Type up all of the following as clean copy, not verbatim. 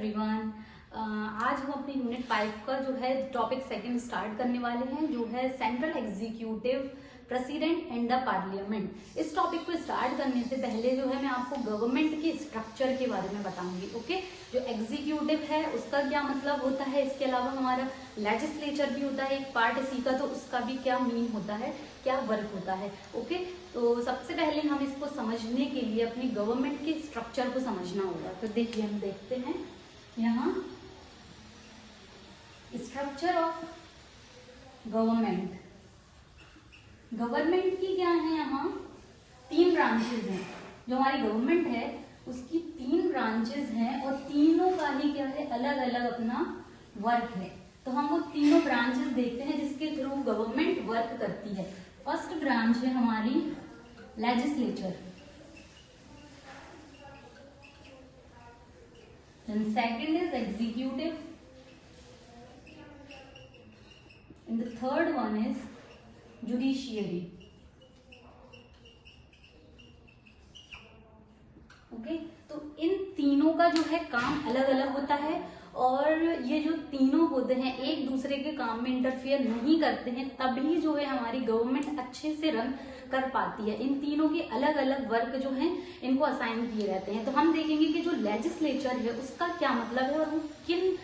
Everyone, आज हम अपने यूनिट 5 का जो है टॉपिक सेकंड स्टार्ट करने वाले हैं, जो है central executive president and the parliament. इस टॉपिक को स्टार्ट करने से पहले जो है मैं आपको गवर्नमेंट के स्ट्रक्चर के बारे में बताऊंगी। ओके, जो एग्जीक्यूटिव है उसका क्या मतलब होता है, इसके अलावा हमारा लेजिस्लेचर भी होता है एक पार्ट इसी का, तो उसका भी क्या मीन होता है, क्या वर्क होता है। ओके, तो सबसे पहले हम इसको समझने के लिए अपनी गवर्नमेंट के स्ट्रक्चर को समझना होगा। तो देखिए, हम देखते हैं यहाँ स्ट्रक्चर ऑफ गवर्नमेंट। गवर्नमेंट की क्या है, यहाँ 3 ब्रांचेज हैं। जो हमारी गवर्नमेंट है उसकी 3 ब्रांचेज हैं और तीनों का ही क्या है, अलग अलग अपना वर्क है। तो हम वो तीनों ब्रांचेज देखते हैं जिसके थ्रू गवर्नमेंट वर्क करती है। फर्स्ट ब्रांच है हमारी legislature, then second is executive, and the third one is judiciary. Okay, तो इन तीनों का जो है काम अलग अलग होता है और ये जो तीनों होते हैं एक दूसरे के काम में इंटरफेयर नहीं करते हैं, तभी जो है हमारी गवर्नमेंट अच्छे से रन कर पाती है। इन तीनों के अलग अलग वर्क जो हैं इनको असाइन किए रहते हैं। तो हम देखेंगे कि जो लेजिस्लेचर है उसका क्या मतलब है और वो किन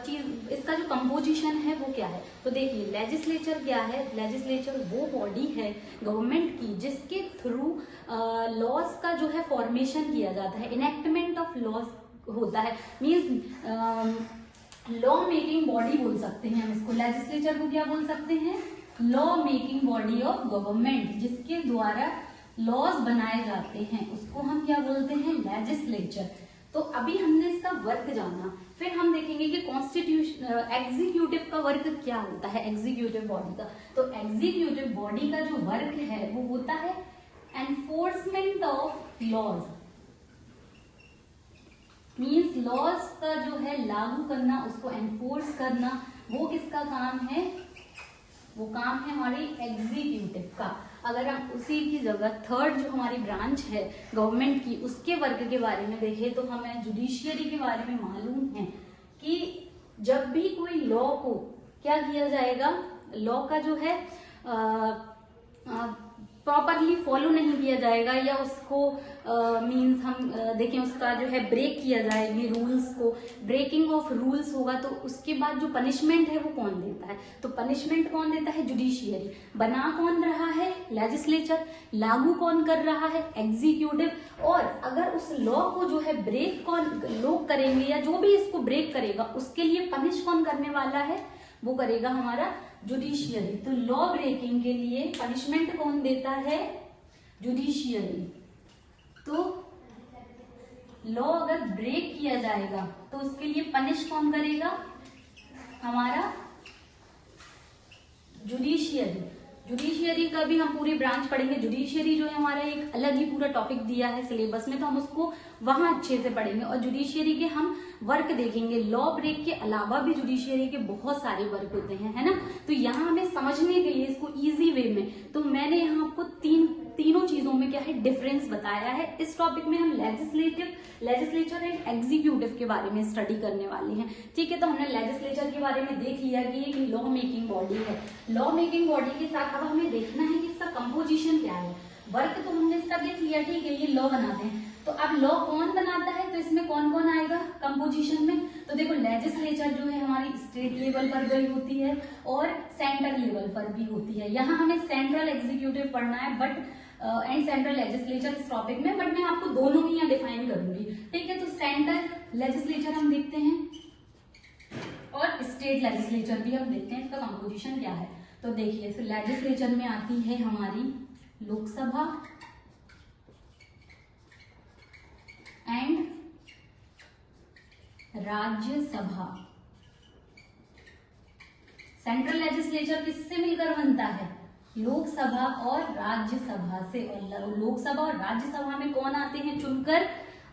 चीज, इसका जो कंपोजिशन है वो क्या है। तो देखिए, लेजिस्लेचर क्या है, लेजिस्लेचर वो बॉडी है गवर्नमेंट की जिसके थ्रू लॉज का जो है फॉर्मेशन किया जाता है, इनेक्टमेंट ऑफ लॉज होता है। मीन्स लॉ मेकिंग बॉडी बोल सकते हैं हम इसको। लेजिस्लेचर को क्या बोल सकते हैं, law making body of government, जिसके द्वारा लॉज बनाए जाते हैं उसको हम क्या बोलते हैं, लेजिस्लेचर। तो अभी हमने इसका वर्क जाना, फिर हम देखेंगे कि कॉन्स्टिट्यूशन एग्जीक्यूटिव का वर्क क्या होता है, एग्जीक्यूटिव बॉडी का। तो एग्जीक्यूटिव बॉडी का जो वर्क है वो होता है enforcement of laws. Means laws का जो है लागू करना, उसको एनफोर्स करना, वो किसका काम है, वो काम है हमारी एग्जीक्यूटिव का। अगर हम उसी की जगह थर्ड जो हमारी ब्रांच है गवर्नमेंट की, उसके वर्क के बारे में देखें तो हमें जुडिशियरी के बारे में मालूम है कि जब भी कोई लॉ को क्या किया जाएगा, लॉ का जो है प्रॉपरली फॉलो नहीं किया जाएगा या उसको मीन्स हम देखें उसका जो है ब्रेक किया जाएगी रूल्स को, ब्रेकिंग ऑफ रूल्स होगा, तो उसके बाद जो पनिशमेंट है वो कौन देता है, तो पनिशमेंट कौन देता है, जुडिशियरी। बना कौन रहा है, लेजिस्लेचर। लागू कौन कर रहा है, एग्जीक्यूटिव। और अगर उस लॉ को जो है ब्रेक कौन लोग करेंगे या जो भी इसको ब्रेक करेगा उसके लिए पनिश कौन करने वाला है, वो करेगा हमारा जुडिशियरी। तो लॉ ब्रेकिंग के लिए पनिशमेंट कौन देता है, जुडिशियरी। तो लॉ अगर ब्रेक किया जाएगा तो उसके लिए पनिश कौन करेगा, हमारा जुडिशियरी। जुडिशियरी का भी हम पूरी ब्रांच पढ़ेंगे। जुडिशियरी जो है हमारा एक अलग ही पूरा टॉपिक दिया है सिलेबस में, तो हम उसको वहां अच्छे से पढ़ेंगे और जुडिशियरी के हम वर्क देखेंगे। लॉ ब्रेक के अलावा भी जुडिशियरी के बहुत सारे वर्क होते हैं, है ना। तो यहाँ हमें समझने के लिए इसको इजी वे में, तो मैंने यहाँ आपको तीनों चीजों में क्या है डिफरेंस बताया है। इस टॉपिक में हम लेजिस्लेचर एंड एग्जीक्यूटिव के बारे में स्टडी करने वाले हैं। ठीक है, तो हमने लेजिस्लेचर के बारे में देख लिया कि ये लॉ मेकिंग बॉडी है। लॉ मेकिंग बॉडी के साथ अब हमें देखना है कि इसका कंपोजिशन क्या है। वर्क तो हमने इसका देख लिया, ठीक है, ये लॉ बनाते हैं। तो अब लॉ कौन बनाता है, तो इसमें कौन कौन आएगा कंपोजिशन में। तो देखो, लेजिस्लेचर जो है हमारी स्टेट लेवल पर भी होती है और सेंट्रल लेवल पर भी होती है। यहाँ हमें सेंट्रल एग्जीक्यूटिव पढ़ना है बट एंड सेंट्रल लेजिस्लेचर इस टॉपिक में, बट मैं आपको दोनों ही यहाँ डिफाइन करूंगी। ठीक है, तो सेंट्रल लेजिस्लेचर हम देखते हैं और स्टेट लेजिस्लेचर भी हम देखते हैं, इसका कंपोजिशन क्या है। तो देखिए, तो लेजिस्लेचर में आती है हमारी Lok Sabha and Rajya Sabha. Central legislature किससे मिलकर बनता है, लोकसभा और राज्यसभा से। और लोकसभा और राज्यसभा में कौन आते हैं चुनकर,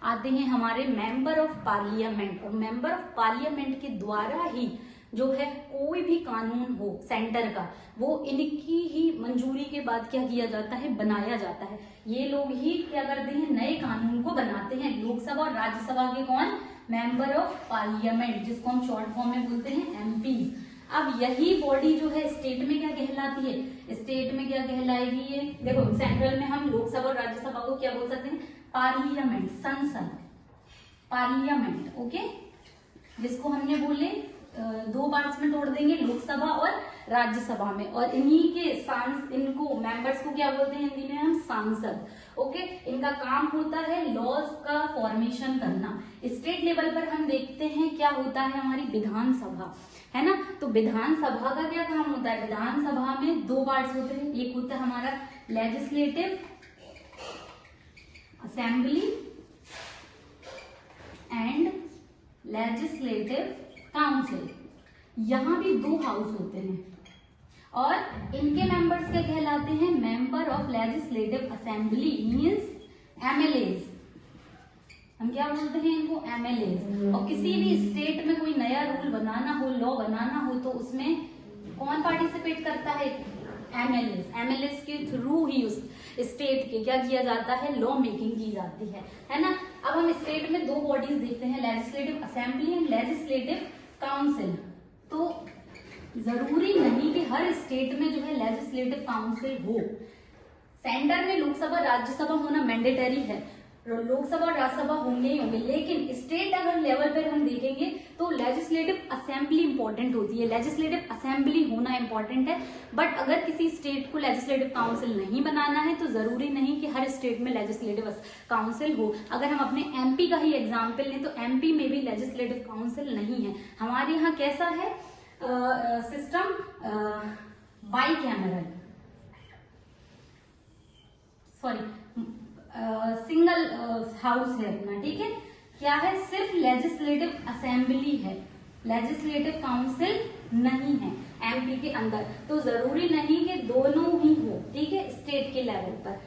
आते हैं हमारे मेंबर ऑफ पार्लियामेंट। और मेंबर ऑफ पार्लियामेंट के द्वारा ही जो है कोई भी कानून हो सेंटर का, वो इनकी ही मंजूरी के बाद क्या किया जाता है, बनाया जाता है। ये लोग ही क्या करते हैं, नए कानून को बनाते हैं। लोकसभा और राज्यसभा के कौन, मेंबर ऑफ पार्लियामेंट, जिसको हम शॉर्ट फॉर्म में बोलते हैं एमपीज। अब यही बॉडी जो है स्टेट में क्या कहलाती है, स्टेट में क्या कहलाएगी ये, देखो सेंट्रल में हम लोकसभा और राज्यसभा को क्या बोल सकते हैं, पार्लियामेंट, संसद, पार्लियामेंट, ओके, जिसको हमने बोले दो पार्ट्स में तोड़ देंगे, लोकसभा और राज्यसभा में, और इन्हीं के इनको मेंबर्स को क्या बोलते हैं हिंदी में हम, सांसद, ओके। इनका काम होता है लॉज का फॉर्मेशन करना। स्टेट लेवल पर हम देखते हैं क्या होता है, हमारी विधानसभा है ना, तो विधानसभा का क्या काम होता है, विधानसभा में दो पार्ट्स होते हैं, एक होता है हमारा legislative assembly and legislative council, यहाँ भी दो हाउस होते हैं, और इनके मेंबर्स क्या कहलाते हैं, member of legislative assembly means MLAs, हम क्या बोलते हैं इनको, एमएलएज। और किसी भी स्टेट में कोई नया रूल बनाना हो, लॉ बनाना हो, तो उसमें कौन पार्टिसिपेट करता है, एमएलएज। एमएलएज के थ्रू ही उस स्टेट के क्या किया जाता है, लॉ मेकिंग की जाती है ना। अब हम स्टेट में दो बॉडीज देखते हैं, legislative assembly and legislative council. तो जरूरी नहीं कि हर स्टेट में जो है लेजिस्लेटिव काउंसिल हो। सेंटर में लोकसभा राज्यसभा होना मैंडेटरी है, लोकसभा और राज्यसभा होंगे ही होंगे, लेकिन स्टेट अगर लेवल पर हम देखेंगे तो लेजिस्लेटिव असेंबली इंपॉर्टेंट होती है, लेजिस्लेटिव असेंबली होना इंपॉर्टेंट है। बट अगर किसी स्टेट को लेजिस्लेटिव काउंसिल नहीं बनाना है तो जरूरी नहीं कि हर स्टेट में लेजिस्लेटिव काउंसिल हो। अगर हम अपने एमपी का ही एग्जाम्पल लें तो एमपी में भी लेजिस्लेटिव काउंसिल नहीं है। हमारे यहाँ कैसा है system, by cameral, sorry single house है अपना, ठीक है। क्या है, सिर्फ लेजिस्लेटिव असेंबली है, लेजिस्लेटिव काउंसिल नहीं है एमपी के अंदर। तो जरूरी नहीं कि दोनों ही हो, ठीक है, स्टेट के लेवल पर।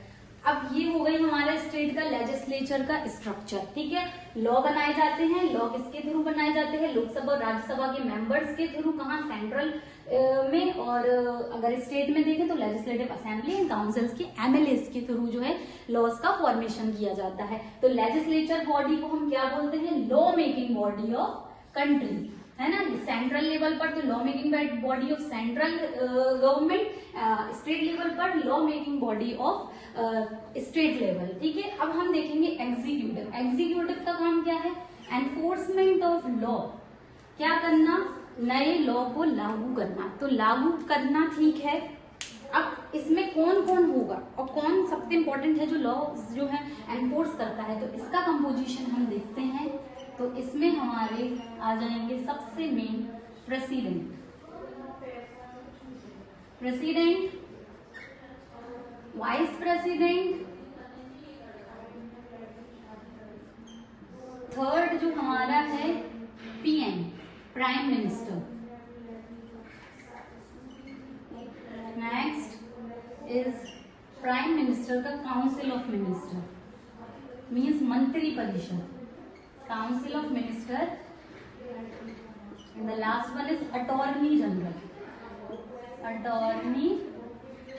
अब ये हो गई हमारे स्टेट का लेजिस्लेचर का स्ट्रक्चर, ठीक है। लॉ बनाए जाते हैं, लॉ किसके थ्रू बनाए जाते हैं, लोकसभा और राज्यसभा के मेंबर्स के थ्रू, कहाँ, सेंट्रल में, और अगर स्टेट में देखें तो लेजिस्लेटिव असेंबली एंड काउंसिल्स के एमएलएस के थ्रू जो है लॉज का फॉर्मेशन किया जाता है। तो लेजिस्लेचर बॉडी को हम क्या बोलते हैं, law making body of country, है ना। सेंट्रल लेवल पर तो law making body of central government, state level पर law making body of state level, ठीक है। अब हम देखेंगे एग्जीक्यूटिव। एग्जीक्यूटिव का काम क्या है, एनफोर्समेंट ऑफ लॉ, क्या करना, नए लॉ को लागू करना। तो लागू करना ठीक है, अब इसमें कौन कौन होगा और कौन सबसे इंपॉर्टेंट है जो लॉ जो है एनफोर्स करता है, तो इसका कंपोजिशन हम देखते हैं। तो इसमें हमारे आ जाएंगे सबसे main president, president, vice president, third जो हमारा है PM, prime minister, next is prime minister का काउंसिल ऑफ मिनिस्टर, मीन्स मंत्री परिषद, council of minister, and the last one is attorney general, attorney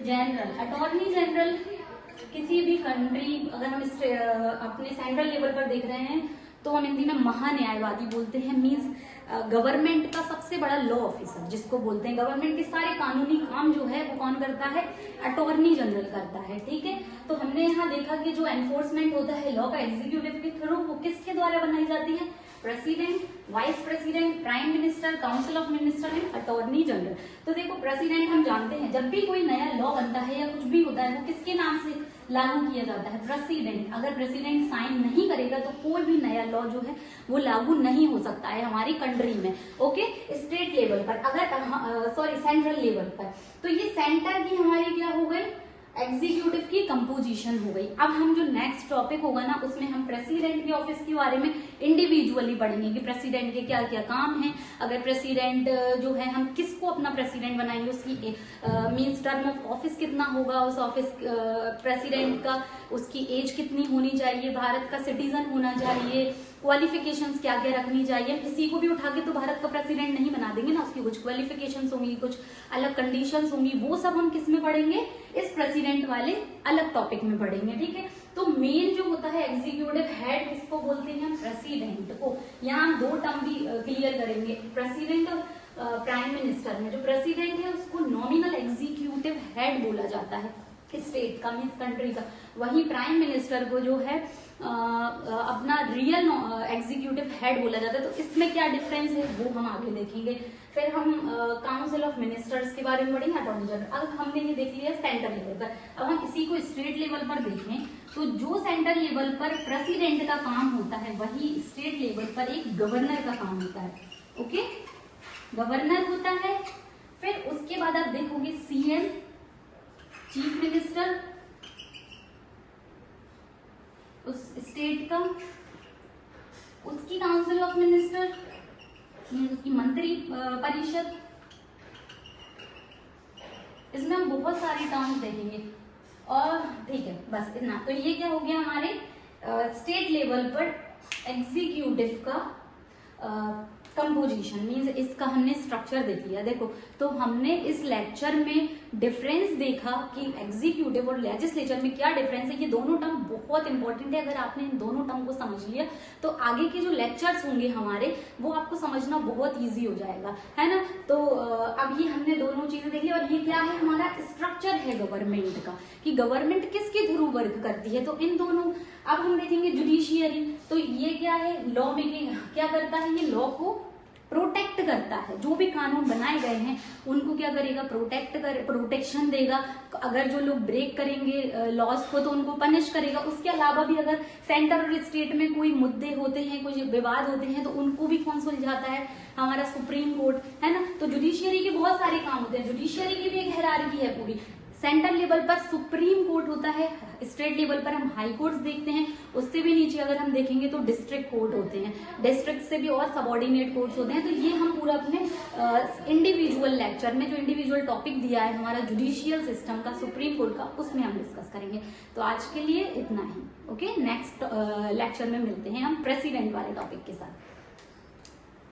general. Attorney general किसी भी country, अगर हम अपने सेंट्रल लेवल पर देख रहे हैं तो हम हिंदी में महान्यायवादी बोलते हैं, मीन्स गवर्नमेंट का सबसे बड़ा लॉ ऑफिसर जिसको बोलते हैं। गवर्नमेंट के सारे कानूनी काम जो है वो कौन करता है, अटॉर्नी जनरल करता है, ठीक है। तो हमने यहाँ देखा कि जो एनफोर्समेंट होता है लॉ का एग्जीक्यूटिव के थ्रू, वो किसके द्वारा बनाई जाती है, president, vice president, prime minister, council of minister and attorney general. तो देखो प्रेसिडेंट हम जानते हैं, जब भी कोई नया लॉ बनता है या कुछ भी होता है वो किसके नाम से लागू किया जाता है, प्रेसिडेंट। अगर प्रेसिडेंट साइन नहीं करेगा तो कोई भी नया लॉ जो है वो लागू नहीं हो सकता है हमारी कंट्री में, ओके। स्टेट लेवल पर अगर सॉरी सेंट्रल लेवल पर, तो ये सेंटर की हमारी क्या हो गई, एग्जीक्यूटिव की कंपोजिशन हो गई। अब हम जो नेक्स्ट टॉपिक होगा ना उसमें हम प्रेसिडेंट के ऑफिस के बारे में इंडिविजुअली पढ़ेंगे कि प्रेसिडेंट के क्या क्या काम हैं। अगर प्रेसिडेंट जो है हम किसको अपना प्रेसिडेंट बनाएंगे, उसकी मींस टर्म ऑफ ऑफिस कितना होगा उस ऑफिस प्रेसिडेंट का, उसकी एज कितनी होनी चाहिए, भारत का सिटीजन होना चाहिए, क्वालिफिकेशंस क्या क्या रखनी चाहिए। किसी को भी उठा के तो भारत का प्रेसिडेंट नहीं बना देंगे ना, उसकी कुछ क्वालिफिकेशंस होंगी, कुछ अलग कंडीशंस होंगी, वो सब हम किस में पढ़ेंगे, इस प्रेसिडेंट वाले अलग टॉपिक में पढ़ेंगे। ठीक है, तो मेन जो होता है एग्जीक्यूटिव हेड, किसको बोलते हैं, प्रेसिडेंट को। यहाँ हम 2 टर्म भी क्लियर करेंगे, प्रेसिडेंट और प्राइम मिनिस्टर में। जो प्रेसिडेंट है उसको नॉमिनल एग्जीक्यूटिव हेड बोला जाता है स्टेट का, मीन्स कंट्री का। वही प्राइम मिनिस्टर को जो है अपना रियल एग्जीक्यूटिव हेड बोला जाता है। तो इसमें क्या डिफरेंस है वो हम आगे देखेंगे। फिर हम काउंसिल ऑफ मिनिस्टर्स के बारे में पढ़ेंगे, अटॉर्नी जनरल। अब हमने ये देख लिया सेंटर लेवल पर, अब हम इसी को स्टेट लेवल पर देखें तो जो सेंटर लेवल पर प्रेसिडेंट का काम होता है वही स्टेट लेवल पर एक गवर्नर का काम होता है। ओके, गवर्नर होता है। फिर उसके बाद आप देखोगे सीएम, चीफ मिनिस्टर उस स्टेट का, उसकी काउंसिल ऑफ मिनिस्टर, उसकी मंत्री परिषद। इसमें हम बहुत सारी टर्म्स देखेंगे और ठीक है, बस इतना। तो ये क्या हो गया हमारे स्टेट लेवल पर एग्जीक्यूटिव का कंपोजिशन, मींस इसका हमने स्ट्रक्चर देख लिया। देखो, तो हमने इस लेक्चर में डिफरेंस देखा कि एग्जीक्यूटिव और लेजिस्लेचर में क्या डिफरेंस है। ये दोनों टर्म बहुत इंपॉर्टेंट है। अगर आपने इन दोनों टर्म को समझ लिया तो आगे के जो लेक्चर्स होंगे हमारे वो आपको समझना बहुत ईजी हो जाएगा, है ना। तो अब ये हमने दोनों चीजें देखी। और ये क्या है, हमारा स्ट्रक्चर है गवर्नमेंट का, कि गवर्नमेंट किसके थ्रू वर्क करती है। तो इन दोनों, अब हम देखेंगे जुडिशियरी। तो ये क्या है, लॉ मेकिंग क्या करता है, ये लॉ को प्रोटेक्ट करता है। जो भी कानून बनाए गए हैं उनको क्या करेगा, प्रोटेक्शन देगा। अगर जो लोग ब्रेक करेंगे लॉज को तो उनको पनिश करेगा। उसके अलावा भी अगर सेंटर और स्टेट में कोई मुद्दे होते हैं, कोई विवाद होते हैं तो उनको भी कौन सुलझाता है, हमारा सुप्रीम कोर्ट, है ना। तो जुडिशियरी के बहुत सारे काम होते हैं। जुडिशियरी की भी एक हायरार्की है पूरी। सेंट्रल लेवल पर सुप्रीम कोर्ट होता है, स्टेट लेवल पर हम हाई कोर्ट्स देखते हैं, उससे भी नीचे अगर हम देखेंगे तो डिस्ट्रिक्ट कोर्ट होते हैं, डिस्ट्रिक्ट से भी और सबऑर्डिनेट कोर्ट्स होते हैं। तो ये हम पूरा अपने इंडिविजुअल लेक्चर में, जो इंडिविजुअल टॉपिक दिया है हमारा जुडिशियल सिस्टम का, सुप्रीम कोर्ट का, उसमें हम डिस्कस करेंगे। तो आज के लिए इतना ही। ओके, नेक्स्ट लेक्चर में मिलते हैं हम प्रेसिडेंट वाले टॉपिक के साथ।